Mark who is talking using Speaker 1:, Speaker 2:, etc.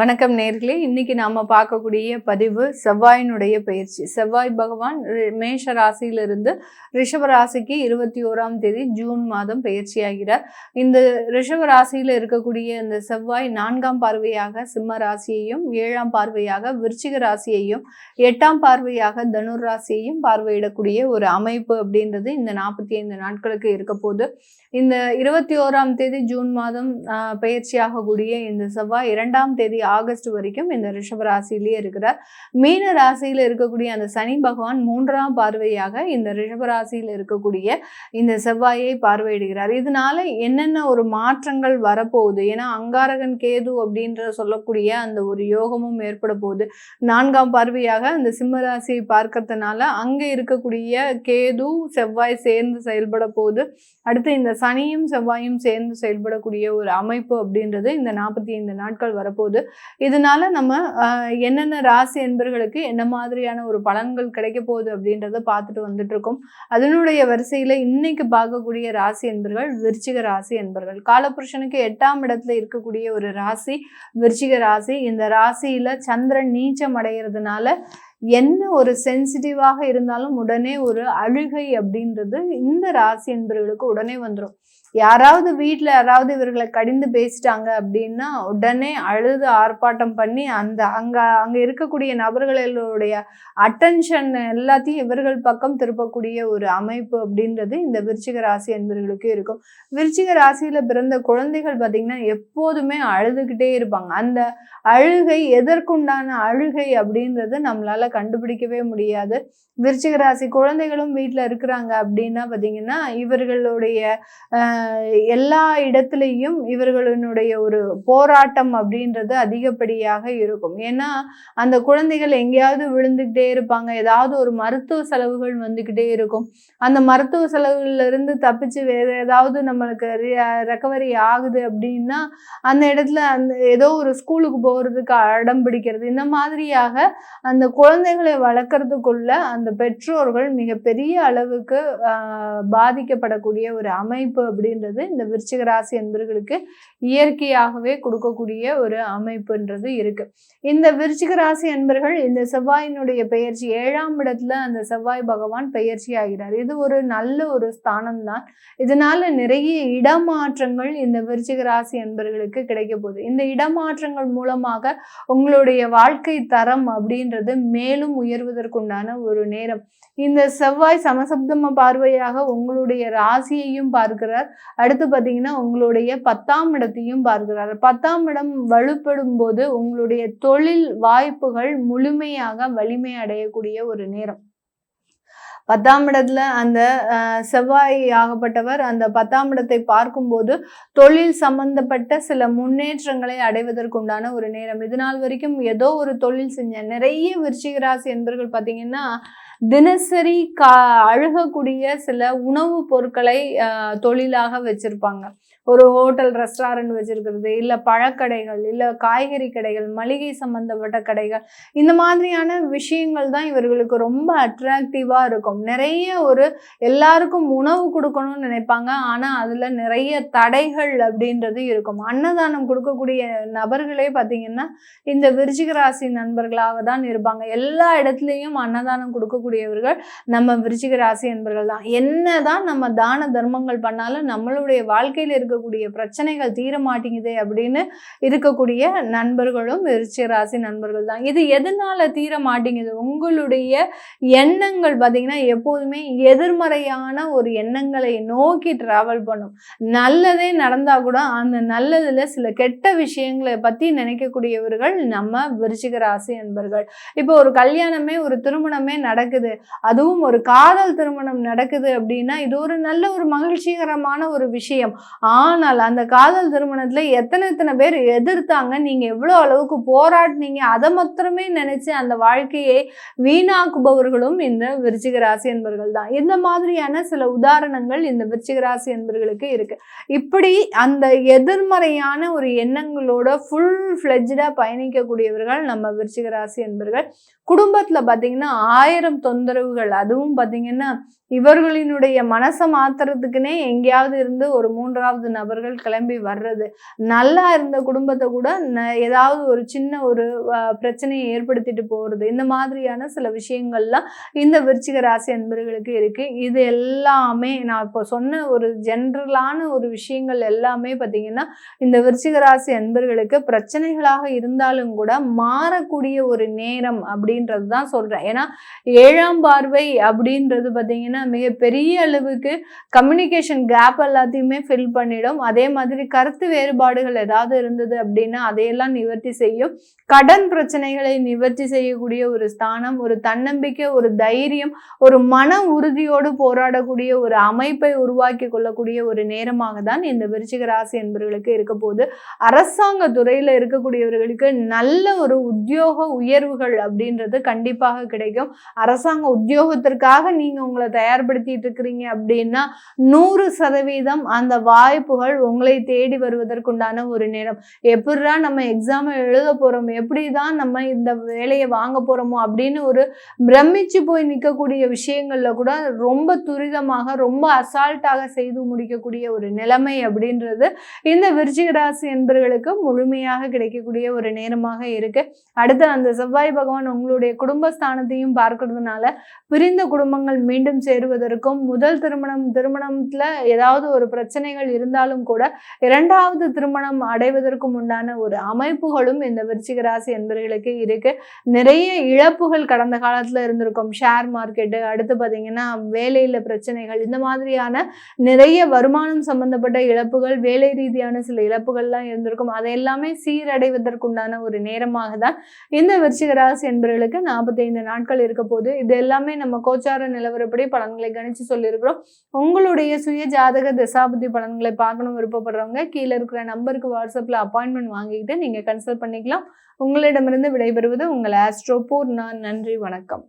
Speaker 1: வணக்கம் நேர்களே. இன்னைக்கு நாம பார்க்கக்கூடிய பதிவு செவ்வாயினுடைய பயிற்சி. செவ்வாய் பகவான் மேஷ ராசியிலிருந்து ரிஷப ராசிக்கு 21ஆம் தேதி ஜூன் மாதம் பயிற்சியாகிறார். இந்த ரிஷப ராசியில இருக்கக்கூடிய இந்த செவ்வாய் 4ஆம் பார்வையாக சிம்ம ராசியையும், 7ஆம் பார்வையாக விருச்சிக ராசியையும், 8ஆம் பார்வையாக தனுர் ராசியையும் பார்வையிடக்கூடிய ஒரு அமைப்பு அப்படின்றது இந்த 45 நாட்களுக்கு இருக்க போது. இந்த 21ஆம் தேதி ஜூன் மாதம் பயிற்சியாகக்கூடிய இந்த செவ்வாய் 2ஆம் தேதி ஆகஸ்ட் வரைக்கும் இந்த ரிஷப ராசியிலேயே இருக்கிறார். மீன ராசியில இருக்கக்கூடிய அந்த சனி பகவான் 3ஆம் பார்வையாக இந்த ரிஷப ராசியில இருக்கக்கூடிய இந்த செவ்வாயை பார்வையிடுகிறார். இதனால என்னென்ன ஒரு மாற்றங்கள் வரப்போகுது? ஏன்னா அங்காரகன் கேது அப்படின்ற சொல்லக்கூடிய அந்த ஒரு யோகமும் ஏற்பட போகுது. 4ஆம் பார்வையாக அந்த சிம்ம ராசியை பார்க்கறதுனால அங்க இருக்கக்கூடிய கேது செவ்வாய் சேர்ந்து செயல்பட போகுது. அடுத்து இந்த சனியும் செவ்வாயும் சேர்ந்து செயல்படக்கூடிய ஒரு அமைப்பு அப்படின்றது இந்த 45 நாட்கள் வரப்போகுது. இதனால நம்ம என்னென்ன ராசி என்பர்களுக்கு என்ன மாதிரியான ஒரு பலன்கள் கிடைக்க போகுது அப்படின்றத பார்த்துட்டு வந்துட்டு இருக்கோம். அதனுடைய வரிசையில இன்னைக்கு பார்க்கக்கூடிய ராசி என்பர்கள் விருச்சிக ராசி என்பர்கள். காலபுருஷனுக்கு 8ஆம் இடத்துல இருக்கக்கூடிய ஒரு ராசி விருச்சிக ராசி. இந்த ராசியில சந்திரன் நீச்சம் அடைகிறதுனால என்ன ஒரு சென்சிட்டிவாக இருந்தாலும் உடனே ஒரு அழுகை அப்படின்றது இந்த ராசி என்பவர்களுக்கு உடனே வந்துடும். யாராவது வீட்டில் யாராவது இவர்களை கடிந்து பேசிட்டாங்க அப்படின்னா உடனே அழுது ஆர்ப்பாட்டம் பண்ணி அங்க இருக்கக்கூடிய நபர்களுடைய அட்டென்ஷன் எல்லாத்தையும் இவர்கள் பக்கம் திருப்பக்கூடிய ஒரு அமைப்பு அப்படின்றது இந்த விருச்சிக ராசி என்பவர்களுக்கு இருக்கும். விருச்சிக ராசியில பிறந்த குழந்தைகள் பார்த்தீங்கன்னா எப்போதுமே அழுதுகிட்டே இருப்பாங்க. அந்த அழுகை எதற்குண்டான அழுகை அப்படின்றது நம்மளால கண்டுபிடிக்கவே முடியாது. விருச்சிக ராசி குழந்தைகளும் வீட்டில் இருக்கிறாங்க அப்படின்னா பார்த்தீங்கன்னா இவர்களுடைய எல்லா இடத்துலையும் இவர்களுடைய ஒரு போராட்டம் அப்படின்றது அதிகப்படியாக இருக்கும். ஏன்னா அந்த குழந்தைகள் எங்கேயாவது விழுந்துகிட்டே இருப்பாங்க. ஏதாவது ஒரு மருத்துவ செலவுகள் வந்துக்கிட்டே இருக்கும். அந்த மருத்துவ செலவுகள்ல இருந்து தப்பிச்சு வேற ஏதாவது நம்மளுக்கு ரெக்கவரி ஆகுது அப்படின்னா அந்த இடத்துல அந்த ஏதோ ஒரு ஸ்கூலுக்கு போகிறதுக்கு அடம் பிடிக்கிறது, இந்த மாதிரியாக அந்த குழந்தைகளை வளர்க்கறதுக்குள்ள அந்த பெற்றோர்கள் மிகப்பெரிய அளவுக்கு பாதிக்கப்படக்கூடிய ஒரு அமைப்பு அப்படின்றது இந்த விருச்சிக ராசி என்பவர்களுக்கு இயற்கையாகவே கொடுக்கக்கூடிய ஒரு அமைப்புன்றது இருக்கு. இந்த விருச்சிக ராசி என்பர்கள் இந்த செவ்வாயினுடைய பெயர்ச்சி 7ஆம் இடத்துல அந்த செவ்வாய் பகவான் பெயர்ச்சி ஆகிறார். இது ஒரு நல்ல ஒரு ஸ்தானம் தான். இதனால நிறைய இடமாற்றங்கள் இந்த விருச்சிக ராசி என்பவர்களுக்கு கிடைக்க போகுது. இந்த இடமாற்றங்கள் மூலமாக உங்களுடைய வாழ்க்கை தரம் அப்படின்றது மேலும் உயர்வதற்குண்டான ஒரு நேரம். இந்த செவ்வாய் சமசப்தம பார்வையாக உங்களுடைய ராசியையும் பார்க்கிறார். அடுத்து பார்த்தீங்கன்னா உங்களுடைய 10ஆம் இடத்தையும் பார்க்கிறார். 10ஆம் இடம் வலுப்படும் போது உங்களுடைய தொழில் வாய்ப்புகள் முழுமையாக வலிமை அடையக்கூடிய ஒரு நேரம். 10ஆம் இடத்துல அந்த செவ்வாய் ஆகப்பட்டவர் அந்த 10ஆம் இடத்தை பார்க்கும்போது தொழில் சம்பந்தப்பட்ட சில முன்னேற்றங்களை அடைவதற்குண்டான ஒரு நேரம். இது நாள் வரைக்கும் ஏதோ ஒரு தொழில் செஞ்ச நிறைய விருச்சிக ராசி என்பவர்கள் பார்த்தீங்கன்னா தினசரி அழுகக்கூடிய சில உணவுப் பொருட்களை தொழிலாக வச்சிருப்பாங்க. ஒரு ஹோட்டல் ரெஸ்டாரண்ட் வச்சிருக்கிறது, இல்லை பழக்கடைகள், இல்லை காய்கறி கடைகள், மளிகை சம்பந்தப்பட்ட கடைகள், இந்த மாதிரியான விஷயங்கள் தான் இவர்களுக்கு ரொம்ப அட்ராக்டிவா இருக்கும். நிறைய ஒரு எல்லாருக்கும் உணவு கொடுக்கணும்னு நினைப்பாங்க. ஆனா அதுல நிறைய தடைகள் அப்படின்றது இருக்கும். அன்னதானம் கொடுக்கக்கூடிய நபர்களே பார்த்தீங்கன்னா இந்த விருச்சிக ராசி நண்பர்களாக தான் இருப்பாங்க. எல்லா இடத்துலையும் அன்னதானம் கொடுக்கக்கூடியவர்கள் நம்ம விருச்சிக ராசி என்பவர்கள் தான். என்னதான் நம்ம தான தர்மங்கள் பண்ணாலும் நம்மளுடைய வாழ்க்கையில் இருக்கக்கூடிய பிரச்சனைகள் தீர மாட்டேங்குது அப்படின்னு இருக்கக்கூடிய நண்பர்களும் விருச்சிக ராசி நண்பர்கள் தான். இது எதனால தீர மாட்டேங்குது? உங்களுடைய எண்ணங்கள் பார்த்தீங்கன்னா எப்போதுமே எதிர்மறையான ஒரு எண்ணங்களை நோக்கி டிராவல் பண்ணும். நல்லதே நடந்தா கூட அந்த நல்லதுல சில கெட்ட விஷயங்களை பத்தி நினைக்கக்கூடியவர்கள் நம்ம விருச்சிக ராசி என்பர்கள். இப்போ ஒரு கல்யாணமே ஒரு திருமணமே நடக்குது, அதுவும் ஒரு காதல் திருமணம் நடக்குது அப்படின்னா இது ஒரு நல்ல ஒரு மகிழ்ச்சிகரமான ஒரு விஷயம். ஆனால் அந்த காதல் திருமணத்துல எத்தனை பேர் எதிர்த்தாங்க, நீங்க எவ்வளவு அளவுக்கு போராடினீங்க, அதை மாத்திரமே நினைச்சு அந்த வாழ்க்கையை வீணாக்குபவர்களும் இந்த விருச்சிக ராசி என்பவர்கள் தான். இந்த மாதிரியான சில உதாரணங்கள் இந்த விருச்சிக ராசி என்பவர்களுக்கு இருக்கு. இப்படி அந்த எதிர்மறையான ஒரு எண்ணங்களோட ஃபுல் ஃபிளெஜ்டா பயணிக்கக்கூடியவர்கள் நம்ம விருச்சிக ராசி என்பவர்கள். குடும்பத்துல பாத்தீங்கன்னா 1000 தொந்தரவுகள், அதுவும் பாத்தீங்கன்னா இவர்களினுடைய மனசை மாத்துறதுக்குன்னே எங்கேயாவது இருந்து ஒரு 3வது நபர்கள் கிளம்பி வர்றது, நல்லா இருந்த குடும்பத்தை கூட ஏதாவது ஒரு சின்ன ஒரு பிரச்சனையை ஏற்படுத்திட்டு போறது, இந்த மாதிரியான சில விஷயங்கள்லாம் இந்த விருச்சிக ராசி அன்பர்களுக்கு இருக்கு. இது எல்லாமே நான் இப்போ சொன்ன ஒரு ஜென்ரலான ஒரு விஷயங்கள் எல்லாமே பார்த்தீங்கன்னா இந்த விருச்சிக ராசி அன்பர்களுக்கு பிரச்சனைகளாக இருந்தாலும் கூட மாறக்கூடிய ஒரு நேரம் அப்படின்றது தான் சொல்றேன். ஏன்னா 7ஆம் பார்வை அப்படின்றது பார்த்தீங்கன்னா மிகப்பெரிய அளவுக்கு கம்யூனிகேஷன் கேப் எல்லாத்தையுமே ஃபில் பண்ணிடும். அதே மாதிரி கருத்து வேறுபாடுகள் ஏதாவது இருந்தது அப்படின்னா அதையெல்லாம் நிவர்த்தி செய்யும். கடன் பிரச்சனைகளை நிவர்த்தி செய்யக்கூடிய ஒரு ஸ்தானம், ஒரு தன்னம்பிக்கை, ஒரு தைரியம், ஒரு மன உறுதியோடு போராடக்கூடிய ஒரு அமைப்பை உருவாக்கி கொள்ளக்கூடிய ஒரு நேரமாக தான் இந்த விருச்சிக ராசி என்பவர்களுக்கு இருக்க போகுது. அரசாங்க துறையில இருக்கக்கூடியவர்களுக்கு நல்ல ஒரு உத்தியோக உயர்வுகள் அப்படின்றது கண்டிப்பாக கிடைக்கும். அரசாங்க உத்தியோகத்திற்காக நீங்க உங்களை தயார்படுத்திட்டு இருக்கிறீங்க அப்படின்னா 100% அந்த வாய்ப்புகள் உங்களை தேடி வருவதற்குண்டான ஒரு நேரம். எப்படிடா நம்ம எக்ஸாம் எழுத போறோம், எப்படிதான் நம்ம இந்த வேலையை வாங்க போறோமோ அப்படின்னு ஒரு பிரமிச்சு போய் நிற்கக்கூடிய விஷயங்கள்ல கூட ரொம்ப துரிதமாக ரொம்ப அசால்ட்டாக செய்து முடிக்கக்கூடிய ஒரு நிலைமை அப்படின்றது இந்த விருச்சிக ராசி என்பவர்களுக்கு முழுமையாக கிடைக்கக்கூடிய ஒரு நேரமாக இருக்கு. அடுத்து அந்த செவ்வாய் பகவான் உங்களுடைய குடும்பஸ்தானத்தையும் பார்க்கறதுனால பிரிந்த குடும்பங்கள் மீண்டும் சேருவதற்கும், முதல் திருமணத்துல ஏதாவது ஒரு பிரச்சனைகள் இருந்தாலும் கூட 2வது திருமணம் அடைவதற்கும் உண்டான ஒரு அமைப்புகளும் இந்த விருச்சிக ராசி என்பவர்களுக்கு இருக்கு. நிறைய இழப்புகள் கடந்த காலத்துல இருந்திருக்கும். ஷேர் மார்க்கெட்டு, அடுத்து பார்த்தீங்கன்னா வேலையில பிரச்சனைகள், இந்த மாதிரியான நிறைய வருமானம் சம்பந்தப்பட்ட இழப்புகள், வேலை ரீதியான சில இழப்புகள்லாம் இருந்திருக்கும். அதை எல்லாமே சீரடைவதற்குண்டான ஒரு நேரமாக தான் இந்த விருச்சிக ராசி என்பவர்களுக்கு 45 நாட்கள் இருக்க போது. இது எல்லாமே நம்ம கோச்சார நிலவரப்படி பலன்களை கணிச்சு சொல்லியிருக்கிறோம். உங்களுடைய சுய ஜாதக தசாபுத்தி பலன்களை பார்க்கணும் விருப்பப்படுறவங்க கீழே இருக்கிற நம்பருக்கு வாட்ஸ்அப்ல அப்பாயின்மெண்ட் வாங்கிக்கிட்டு நீங்க கன்சல்ட் பண்ணிக்கலாம். உங்களிடமிருந்து விடைபெறுவது உங்கள் ஆஸ்ட்ரோ பூர்ணா. நன்றி, வணக்கம்.